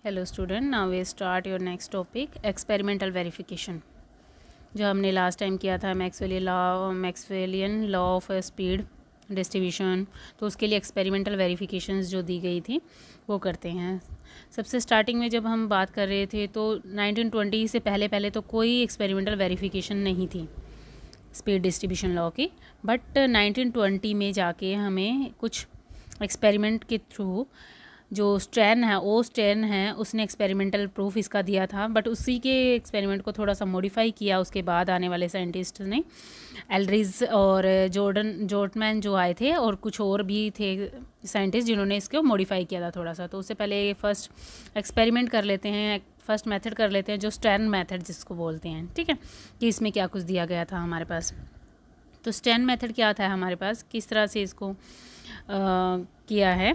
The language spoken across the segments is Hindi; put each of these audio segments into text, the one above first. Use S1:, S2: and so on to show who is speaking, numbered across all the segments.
S1: Hello student, now we start your next topic experimental verification. जो हमने लास्ट टाइम किया था Maxwellian law of speed distribution, तो उसके लिए एक्सपेरिमेंटल वेरिफिकेशंस जो दी गई थी वो करते हैं। सबसे स्टार्टिंग में जब हम बात कर रहे थे तो 1920 से पहले तो कोई एक्सपेरिमेंटल वेरिफिकेशन नहीं थी स्पीड डिस्ट्रीब्यूशन लॉ की, बट 1920 में जाके हमें कुछ एक्सपेरिमेंट के थ्रू जो स्टैन है उसने एक्सपेरिमेंटल प्रूफ इसका दिया था, बट उसी के एक्सपेरिमेंट को थोड़ा सा मॉडिफाई किया उसके बाद आने वाले साइंटिस्ट ने। एलरिज और जोर्टमैन जो आए थे और कुछ और भी थे साइंटिस्ट जिन्होंने इसको मॉडिफाई किया था थोड़ा सा। तो उससे पहले फर्स्ट एक्सपेरिमेंट कर लेते हैं, फर्स्ट मेथड कर लेते हैं जो स्टैन मेथड जिसको बोलते हैं, ठीक है, कि इसमें क्या कुछ दिया गया था हमारे पास। तो स्टैन मेथड क्या था हमारे पास, किस तरह से इसको किया है,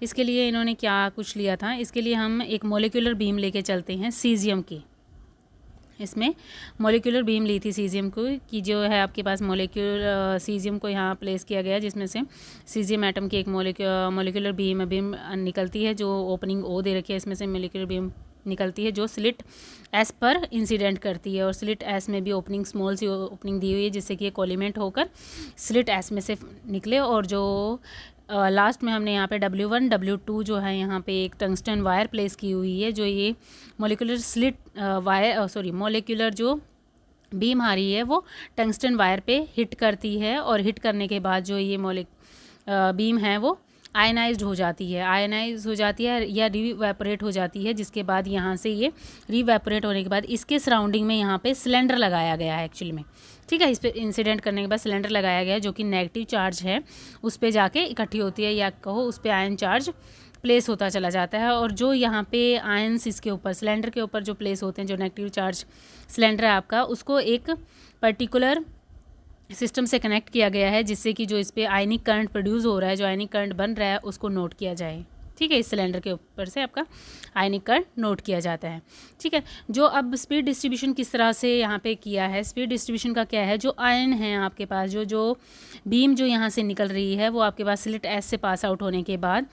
S1: इसके लिए इन्होंने क्या कुछ लिया था। इसके लिए हम एक मोलिकुलर बीम लेके चलते हैं सीजियम की। इसमें मोलिकुलर बीम ली थी सीजियम को, कि जो है आपके पास सीजियम को यहाँ प्लेस किया गया, जिसमें से सीजियम एटम की एक मोलिकुलर बीम निकलती है, जो ओपनिंग ओ दे रखी है, इसमें से मोलिकुलर बीम निकलती है जो स्लिट एस पर इंसिडेंट करती है, और स्लिट एस में भी ओपनिंग स्मॉल सी ओपनिंग दी हुई है जिससे कि एक कोलिमेंट होकर स्लिट एस में से निकले। और जो लास्ट में हमने यहाँ पे W1 W2 जो है यहाँ पे एक टंगस्टन वायर प्लेस की हुई है, जो ये मोलिकुलर जो बीम आ रही है वो टंगस्टन वायर पे हिट करती है, और हिट करने के बाद जो ये बीम है वो आयनाइज हो जाती है या रीवेपोरेट हो जाती है, जिसके बाद यहाँ से ये रीवेपोरेट होने के बाद इसके सराउंडिंग में यहाँ पे सिलेंडर लगाया गया है एक्चुअली में, ठीक है। इस पर इंसिडेंट करने के बाद सिलेंडर लगाया गया है जो कि नेगेटिव चार्ज है उस पर जाके इकट्ठी होती है, या कहो उस पर आयन चार्ज प्लेस होता चला जाता है। और जो यहाँ पे आयंस इसके ऊपर सिलेंडर के ऊपर जो प्लेस होते हैं, जो नेगेटिव चार्ज सिलेंडर है आपका, उसको एक पर्टिकुलर सिस्टम से कनेक्ट किया गया है, जिससे कि जो इस पर आयनिक करंट प्रोड्यूस हो रहा है, जो आयनिक करंट बन रहा है उसको नोट किया जाए, ठीक है। इस सिलेंडर के ऊपर से आपका आयनिक करंट नोट किया जाता है, ठीक है। जो अब स्पीड डिस्ट्रीब्यूशन किस तरह से यहाँ पे किया है, स्पीड डिस्ट्रीब्यूशन का क्या है, जो आयन है आपके पास, जो बीम जो यहाँ से निकल रही है वो आपके पास स्लिट एस से पास आउट होने के बाद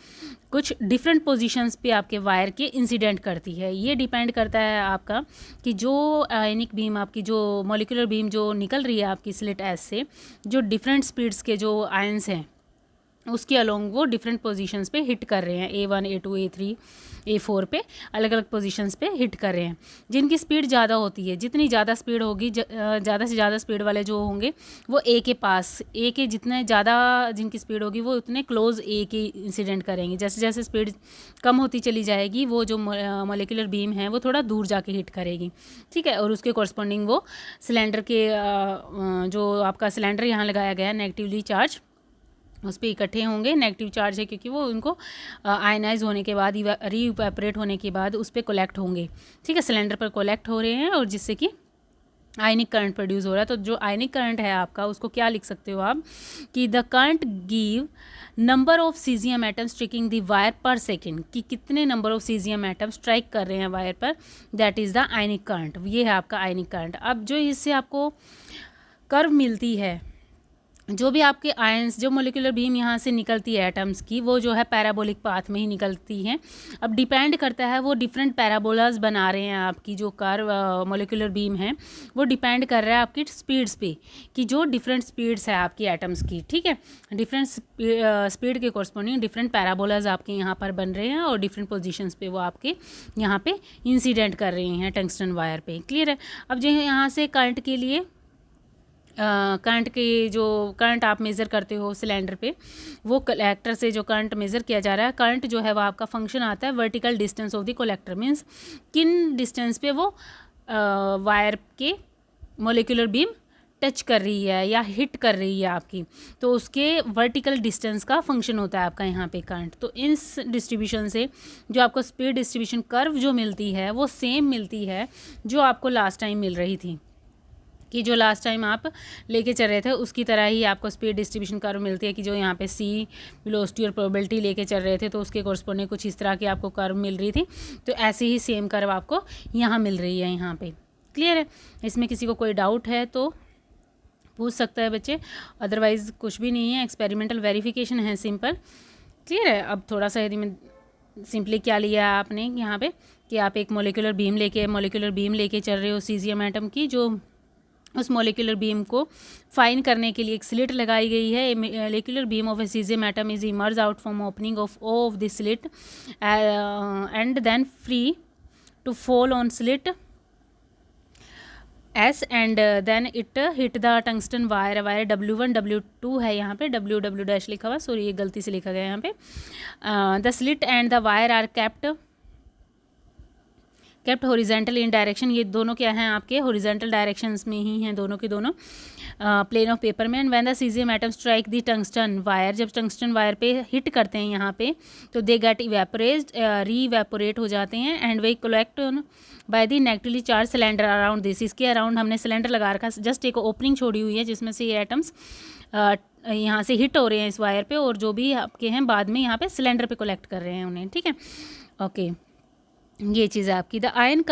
S1: कुछ डिफरेंट पोजीशंस पे आपके वायर के इंसिडेंट करती है। ये डिपेंड करता है आपका कि जो आयनिक बीम आपकी जो मॉलिक्यूलर बीम जो निकल रही है आपकी स्लिट एस से, जो डिफरेंट स्पीड्स के जो आयंस हैं उसके अलोंग वो डिफरेंट पोजीशंस पे हिट कर रहे हैं, A1 A2 A3 A4 पे अलग अलग पोजीशंस पे हिट कर रहे हैं। जिनकी स्पीड ज़्यादा होती है, जितनी ज़्यादा स्पीड होगी, ज़्यादा से ज़्यादा स्पीड वाले जो होंगे वो A के पास, A के जितने ज़्यादा जिनकी स्पीड होगी वो उतने क्लोज A के इंसिडेंट करेंगे। जैसे जैसे स्पीड कम होती चली जाएगी वो जो मोलिकुलर बीम है वो थोड़ा दूर जाके हिट करेगी, ठीक है। और उसके कॉरस्पॉन्डिंग वो सिलेंडर के जो आपका सिलेंडर यहाँ लगाया गया है नेगेटिवली चार्ज, उस पर इकट्ठे होंगे। नेगेटिव चार्ज है क्योंकि वो उनको आयनाइज होने के बाद रीइवेपोरेट होने के बाद उस पर कोलेक्ट होंगे, ठीक है, सिलेंडर पर कोलेक्ट हो रहे हैं, और जिससे कि आयनिक करंट प्रोड्यूस हो रहा है। तो जो आयनिक करंट है आपका उसको क्या लिख सकते हो आप, कि the current give number of caesium atom striking the wire पर सेकेंड, कि कितने number of caesium atom strike कर रहे हैं वायर पर, that is the ionic current. ये है आपका आयनिक करंट। अब जो इससे आपको कर्व मिलती है, जो भी आपके आयंस, जो मोलिकुलर बीम यहाँ से निकलती है एटम्स की, वो जो है पैराबोलिक पाथ में ही निकलती हैं। अब डिपेंड करता है वो डिफरेंट पैराबोलाज बना रहे हैं आपकी जो कर्व मोलिकुलर बीम है, वो डिपेंड कर रहा है आपकी स्पीड्स पे, कि जो डिफरेंट स्पीड्स है आपकी एटम्स की, ठीक है। डिफरेंट स्पीड के कॉरस्पॉन्डिंग डिफरेंट पैराबोलाज आपके यहाँ पर बन रहे हैं, और डिफरेंट पोजिशंस पे वो आपके यहाँ पे इंसिडेंट कर रहे हैं टंगस्टन वायर पे, क्लियर है। अब जो यहाँ से करंट के लिए करंट के जो करंट आप मेज़र करते हो सिलेंडर पे, वो कलेक्टर से जो करंट मेज़र किया जा रहा है, करंट जो है वो आपका फंक्शन आता है vertical distance of the collector, means किन डिस्टेंस पे वो वायर के मोलिकुलर बीम टच कर रही है या हिट कर रही है आपकी, तो उसके वर्टिकल डिस्टेंस का फंक्शन होता है आपका यहाँ पे करंट। तो इस डिस्ट्रीब्यूशन से जो आपको स्पीड डिस्ट्रीब्यूशन कर्व जो मिलती है वो सेम मिलती है जो आपको लास्ट टाइम मिल रही थी, कि जो लास्ट टाइम आप लेके चल रहे थे उसकी तरह ही आपको स्पीड डिस्ट्रीब्यूशन कर्व मिलती है, कि जो यहाँ पे C वेलोसिटी और प्रोबेबिलिटी लेके चल रहे थे तो उसके कॉरस्पॉन्डिंग कुछ इस तरह की आपको कर्व मिल रही थी, तो ऐसे ही सेम कर्व आपको यहाँ मिल रही है यहाँ पे, क्लियर है। इसमें किसी को कोई डाउट है तो पूछ सकता है बच्चे, अदरवाइज़ कुछ भी नहीं है, एक्सपेरिमेंटल वेरिफिकेशन है सिंपल, क्लियर है। अब थोड़ा सा यदि मैं सिंपली क्या लिया आपने यहाँ पे कि आप एक मोलिकुलर बीम लेके चल रहे हो सीजियम एटम की, जो उस मोलिकुलर बीम को फाइन करने के लिए एक स्लिट लगाई गई है. Molecular beam of a caesium atom is emerge out from opening of O of the slit and then free to fall on slit S and then it hit the tungsten wire. Wire W1 W2 है, यहाँ पे W लिखा हुआ, सॉरी ये गलती से लिखा गया यहाँ पे. The slit and the wire are kept horizontal in direction. ये दोनों क्या हैं आपके हॉरिजेंटल डायरेक्शंस में ही हैं दोनों के दोनों प्लेन ऑफ पेपर में. And when the caesium atom strike the tungsten wire, जब टंगस्टन वायर पे हिट करते हैं यहाँ पे, तो दे गेट इवेपोरेट, रीवेपोरेट हो जाते हैं. And way collect by the negatively charge cylinder around this. इसके अराउंड हमने सिलेंडर लगा रखा, जस्ट एक ओपनिंग छोड़ी हुई है जिसमें से ये एटम्स यहाँ से हिट हो रहे हैं इस वायर पे, और जो भी आपके हैं बाद में यहाँ पे सिलेंडर पे कलेक्ट कर रहे हैं उन्हें. ठीक है, ओके. ये चीज़ है आपकी. The ion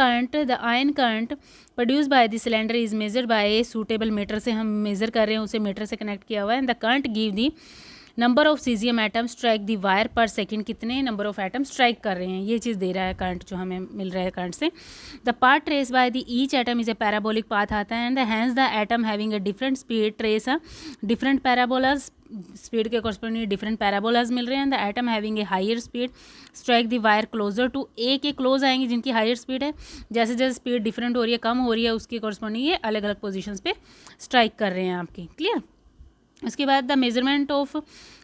S1: current produce by the cylinder is measured by a suitable meter से हम मेज़र कर रहे हैं, उसे मीटर से कनेक्ट किया हुआ है. And the current give the number of caesium atom strike the wire पर सेकंड, कितने नंबर ऑफ एटम स्ट्राइक कर रहे हैं, ये चीज़ दे रहा है करंट जो हमें मिल रहा है करंट से. The path traced by the each atom is a parabolic path आता है. And hence the atom having a different speed trace different parabolas, speed के कॉरस्पॉन्डिंग डिफरेंट पैराबोलाज मिल रहे हैं. The atom having a higher speed strike the wire closer to, A के क्लोज आएंगे जिनकी हायर स्पीड है. जैसे जैसे स्पीड डिफरेंट हो रही है, कम हो रही है, उसके कॉरस्पॉन्डिंग ये अलग अलग पोजीशंस पे स्ट्राइक कर रहे हैं आपकी. क्लियर. उसके बाद the measurement of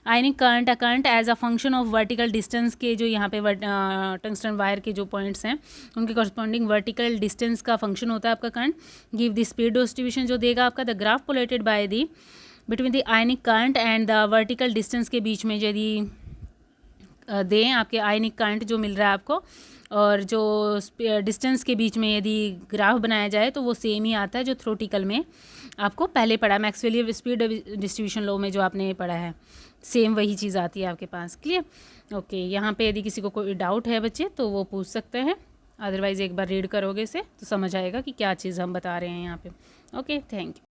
S1: ionic current as a function of vertical distance के, जो यहाँ पे टंगस्टन वायर के जो पॉइंट्स हैं उनके कॉरस्पॉन्डिंग वर्टिकल डिस्टेंस का फंक्शन होता है आपका current. Give the speed distribution जो देगा आपका. The graph plotted by the between the ionic current and the vertical distance के बीच में यदि दें आपके आयनिक करंट जो मिल रहा है आपको और जो डिस्टेंस के बीच में यदि ग्राफ बनाया जाए तो वो सेम ही आता है जो थ्योरेटिकल में आपको पहले पढ़ा, मैक्सवेल स्पीड डिस्ट्रीब्यूशन लॉ में जो आपने पढ़ा है, सेम वही चीज़ आती है आपके पास. क्लियर. ओके, यहाँ पे यदि किसी को कोई डाउट है बच्चे तो वो पूछ सकते हैं, अदरवाइज़ एक बार रीड करोगे इसे तो समझ आएगा कि क्या चीज़ हम बता रहे हैं यहाँ पे. Okay, thank you.